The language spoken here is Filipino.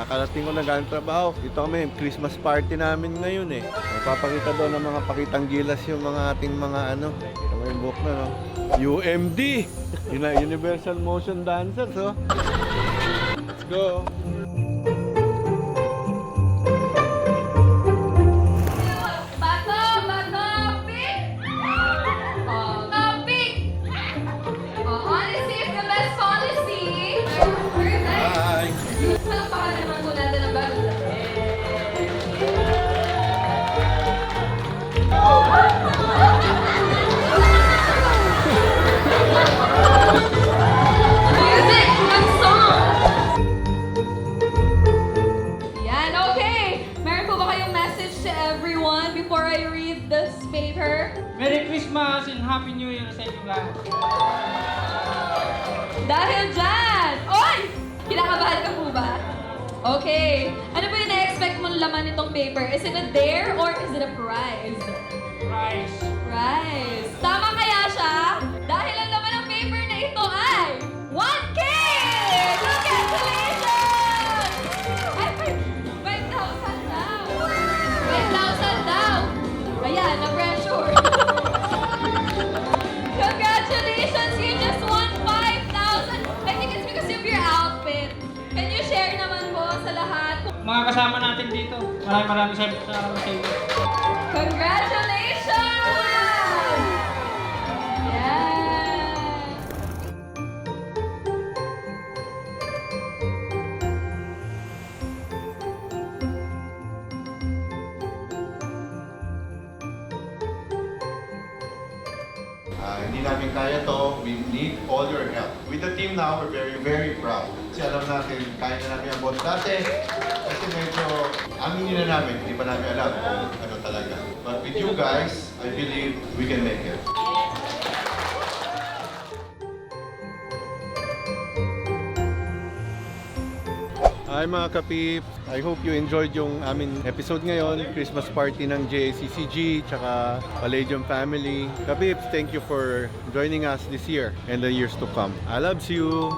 kakarating ko na galing trabaho. Dito kami, Christmas party namin ngayon eh. Magpapakita doon ng mga pakitang gilas yung mga ating mga ano. May book na no. UMD! Universal Motion Dancers oh. Let's go! Merry Christmas and Happy New Year sa inyong lahat. Dahil dyan! Oy! Kinakabahan ka po ba? Okay. Ano po yung na-expect mong laman nitong paper? Is it a dare or is it a prize? Prize. Prize. Tama kaya siya? Dahil ang laman ng paper na ito ay 1K! Congratulations! Ay, 5,000 daw. 5,000 daw. Ayan, na-pressure. Congratulations! You just won 5,000! I think it's because of your outfit. Can you share naman po sa lahat? Mga kasama natin dito, maraming salamat sa inyo. Congratulations! Yes! Hindi namin kaya to. We need all your help. With the team now, we're very, very proud. Kasi alam natin, kaya na namin ang boss dati. Kasi medyo, aminin na namin, hindi pa namin alam kung ano talaga. But with you guys, I believe we can make it. Hi mga kapip! I hope you enjoyed yung aming episode ngayon, Christmas party ng JACCG tsaka Palladium family. Kapip, thank you for joining us this year and the years to come. I love you!